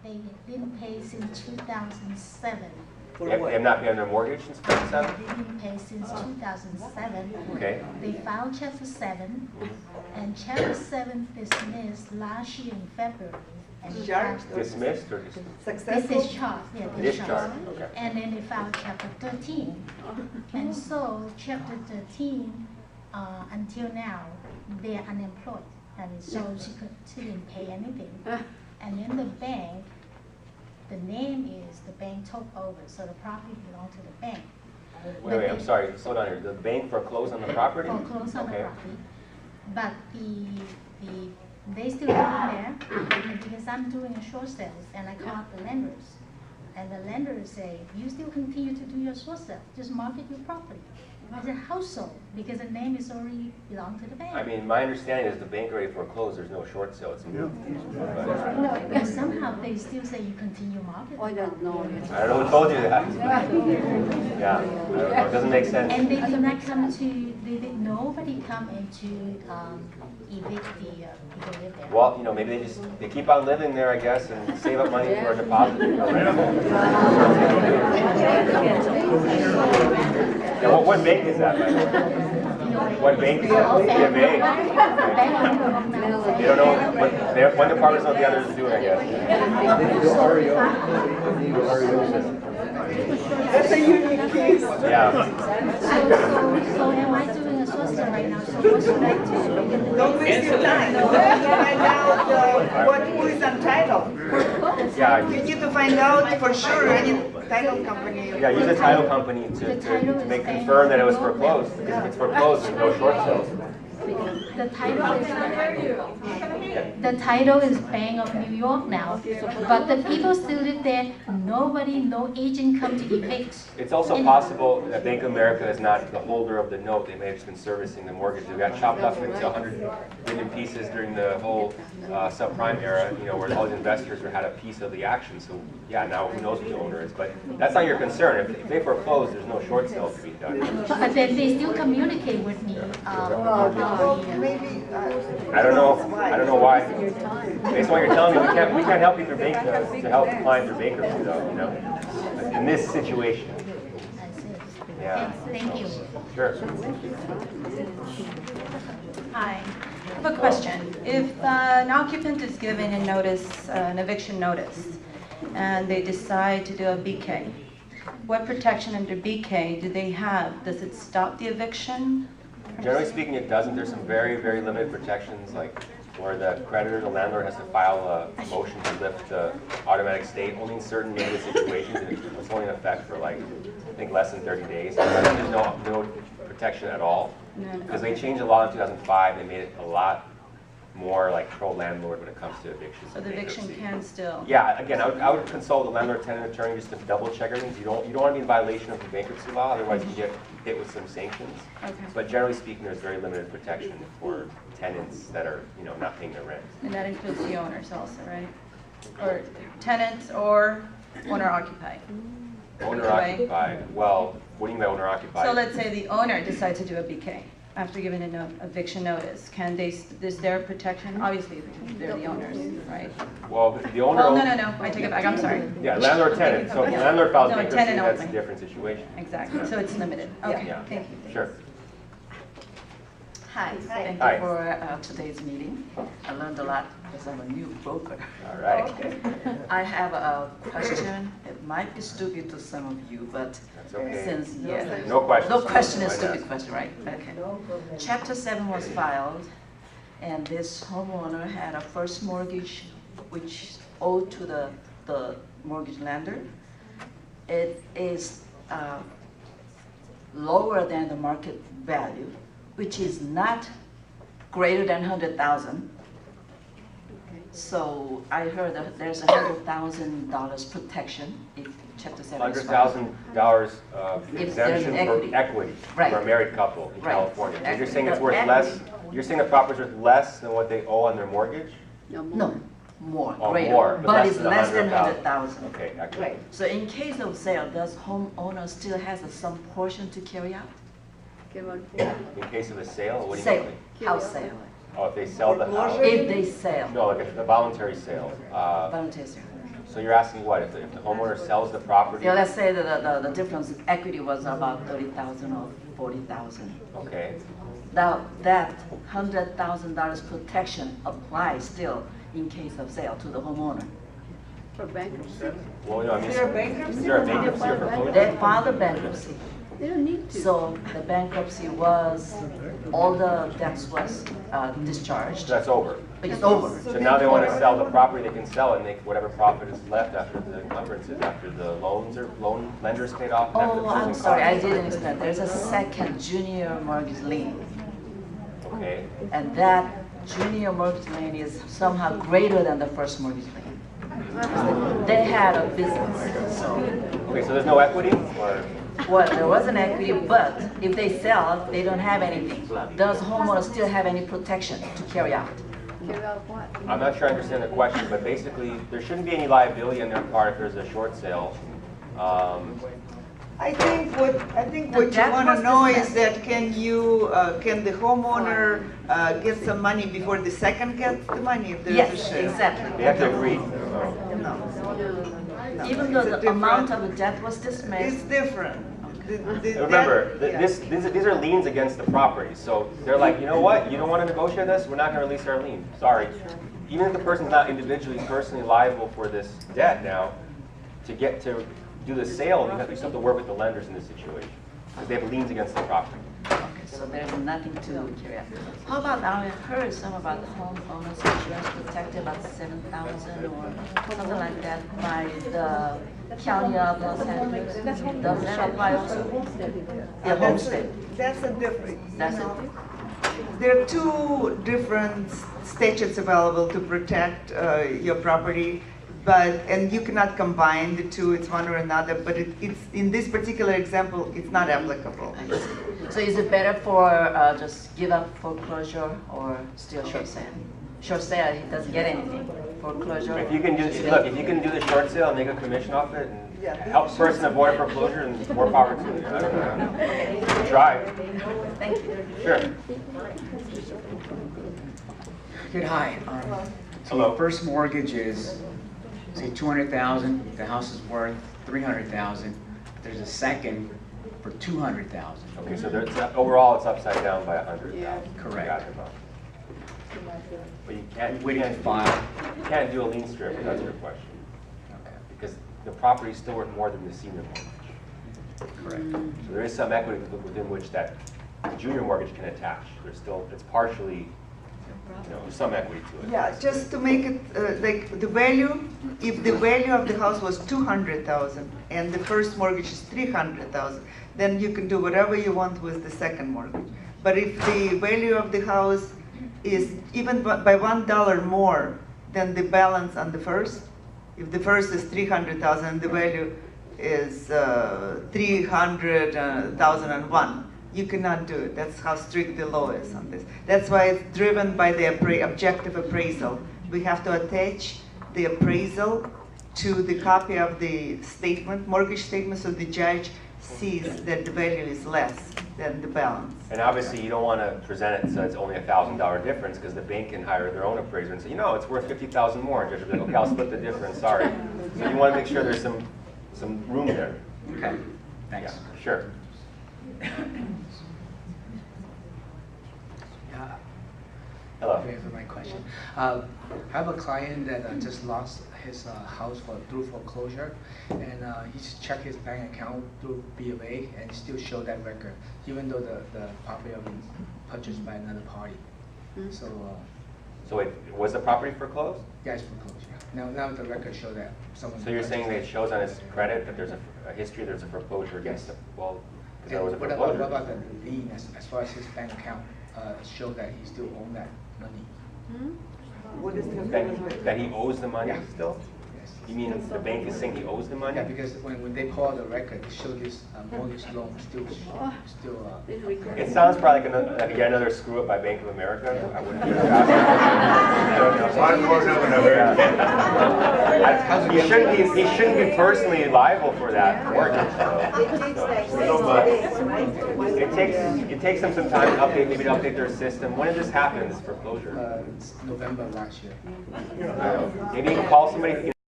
They didn't pay since 2007. They have not paid on their mortgage since 2007? They didn't pay since 2007. Okay. They filed Chapter 7, and Chapter 7 dismissed last year in February. And they filed- Dismissed or just? Successful? Discharged, yeah, Discharged, okay. And then they filed Chapter 13. And so Chapter 13, until now, they are unemployed. And so she didn't pay anything. And then the bank, the name is the bank took over, so the property belonged to the bank. Wait, I'm sorry, slow down here. The bank foreclosed on the property? Foreclosed on the Okay. property. But they still live there, and because I'm doing a short sales, and I called the lenders. And the lenders say, you still continue to do your short sale, just market your property. As a household, because the name is already belong to the bank. I mean, my understanding is the bank already foreclosed, there's no short sale, it's moved. No, but somehow they still say you continue marketing. I don't know. I don't know who told you that. Yeah, I don't know, it doesn't make sense. And they do not come to, nobody come in to evict the people live there. Well, you know, maybe they keep on living there, I guess, and save up money for a deposit. Yeah, what bank is that, by the way? What bank is that? Yeah, bank. You don't know, but one department's not the other is doing, I guess. That's a unique case. Yeah. So am I doing a short sale right now? So what should I do? Don't waste your time. Find out who is entitled. Yeah. You need to find out for sure any title company. Yeah, use a title company to make confirm that it was foreclosed. Because if it's foreclosed, there's no short sales. The title is Bank of New York now, but the people still live there. Nobody, no agent come to evict. It's also possible that Bank of America is not the holder of the note. They may have just been servicing the mortgage. They got chopped up into 100 million pieces during the whole subprime era, you know, where all the investors had a piece of the action. So yeah, now who knows who the owner is? But that's not your concern. If they foreclose, there's no short sale to be done. But then they still communicate with me. Maybe. I don't know why. Based on what you're telling me, we can't help you through to help the client through bankruptcy, though. You know, in this situation. Yeah. Thank you. Sure. Hi, I have a question. If an occupant is given a notice, an eviction notice, and they decide to do a BK, what protection under BK do they have? Does it stop the eviction? Generally speaking, it doesn't. There's some very, very limited protections, like where the creditor, the landlord, has to file a motion to lift the automatic stay only in certain limited situations, and it's only in effect for like, I think, less than 30 days. There's no protection at all. Because they changed the law in 2005, they made it a lot more like pro-landlord when it comes to evictions. So the eviction can still? Yeah, again, I would consult the landlord-tenant attorney just to double-check everything. You don't want to be in violation of the bankruptcy law, otherwise you get hit with some sanctions. Okay. But generally speaking, there's very limited protection for tenants that are, you know, not paying their rent. And that includes the owners also, right? Or tenants or owner-occupied? Owner-occupied, well, what do you mean by owner-occupied? So let's say the owner decides to do a BK after giving an eviction notice. Can they, is there protection? Obviously, they're the owners, right? Well, the owner... Oh, no, I take it back, I'm sorry. Yeah, landlord-tenant. So if the landlord files No, bankruptcy, tenant that's a only. different situation. Exactly, so it's limited. Okay, Yeah. thank you. Sure. Hi, thank Hi. you for today's meeting. I learned a lot because I'm a new broker. All right. I have a question. It might be stupid to some of you, but That's okay. since, yeah. No questions. No question is Why not? stupid question, right? Okay. Chapter 7 was filed, and this homeowner had a first mortgage which owed to the mortgage lender. It is lower than the market value, which is not greater than 100,000. So I heard that there's $100,000 protection if Chapter 7 is filed. $100,000 If there's exemption equity. for equity Right. for a married couple in Right. California. So you're Equity. saying it's worth Equity. less? You're saying the property's worth less than what they owe on their mortgage? No, more, Oh, greater, more, but but less it's than less than 100,000. 100,000. Okay, excellent. Right. So in case of sale, does homeowner still has some portion to carry out? In case of a sale, what do you Sale, mean? house sale. Oh, if they sell the house? If they sell, No, like a voluntary sale. voluntary sale. So you're asking what, if the homeowner sells the property? Yeah, let's say the difference equity was about 30,000 or 40,000. Okay, Now that $100,000 protection applies still in case of sale to the homeowner. For bankruptcy? well, no, I mean, Is there a bankruptcy? is there a bankruptcy or foreclosure? They filed a bankruptcy. They don't need to. So the bankruptcy was, all the debts was discharged, So that's over. but it's over. So now they want to sell the property, they can sell it and make whatever profit is left after the encumbrances, after the loan lenders paid off. and after the Oh, I'm closing sorry, I costs. didn't explain. There's a second junior mortgage lien. Okay, And that junior mortgage lien is somehow greater than the first mortgage lien. They had a business, so, okay, so there's no equity, or? well, there was an equity, but if they sell, they don't have anything. Does homeowner still have any protection to carry out? Give out what? I'm not sure I understand the question, but basically, there shouldn't be any liability on their part if there's a short sale. I think what The you debt want was to know is dismissed. that can the homeowner get some money before the second gets the money if there's a Yes, sale? exactly. They have to agree. No. Even though It's a the amount different- of the debt was It's dismissed, different. Remember, Yeah. these are liens against the property, so they're like, you know what, you don't want to negotiate this, we're not going to release our lien, sorry. Even if the person's not individually, personally liable for this debt now, to do the sale, you still have to work with the lenders in this situation, because they have liens against the property. okay, so there's nothing to carry out. How about, I heard some about homeowners insurance protected about 7,000 or something like that by the county of Los Angeles. Does that apply also? Yeah, homestead. That's a different. That's it. There are two different statutes available to protect your property, and you cannot combine the two, it's one or another, but it's in this particular example, it's not applicable. I see. So is it better for just give up foreclosure or still short sale? Short sale, he doesn't get anything. Foreclosure. If you can do the short sale and make a commission off it, and help the person avoid foreclosure, and more power to you, I don't know. Try, Thank you. sure. Good, hi. So Hello. the first mortgage is, say, 200,000, the house is worth 300,000. There's a second for 200,000. Okay, so overall, it's upside down by 100,000. Correct. Got it. But you can't, Waiting to file. you can't do a lien strip, if that's your question, Okay, because the property is still worth more than the senior mortgage. correct. So there is some equity within which that junior mortgage can attach. It's partially, there's some equity to it. Yeah, just to make it, like, the value, if the value of the house was 200,000 and the first mortgage is 300,000, then you can do whatever you want with the second mortgage. But if the value of the house is even by $1 more than the balance on the first, if the first is 300,000 and the value is 300,001, you cannot do it. That's how strict the law is on this. That's why it's driven by the objective appraisal. We have to attach the appraisal to the copy of the statement, mortgage statement, so the judge sees that the value is less than the balance. And obviously, you don't want to present it so it's only a $1,000 difference, because the bank can hire their own appraiser and say, it's worth 50,000 more. And judge will be like, okay, I'll split the difference, sorry. So you want to make sure there's some room there. Okay, thanks. Yeah, sure. Yeah, Hello. thank you for my question. I have a client that just lost his house through foreclosure, and he's checked his bank account through B of A, and still show that record, even though the property was purchased by another party. So, So wait, was the property foreclosed? yeah, it's foreclosure. Now the record show that someone. So you're saying that it shows on his credit that there's a history, there's a foreclosure against him? Well, because there was a What foreclosure. about the lien, as far as his bank account, show that he still own that money? What is the That he owes the money Yeah. still? Yes. You mean the bank is saying he owes the money? Yeah, because when they pull out the record, they show this mortgage loan still. It sounds probably like yet another screw up by Bank of America. I wouldn't be I don't know. He shouldn't be personally liable for that mortgage. It takes them some time to update their system. When did this happen, this foreclosure? It's November last year. Maybe you can call somebody,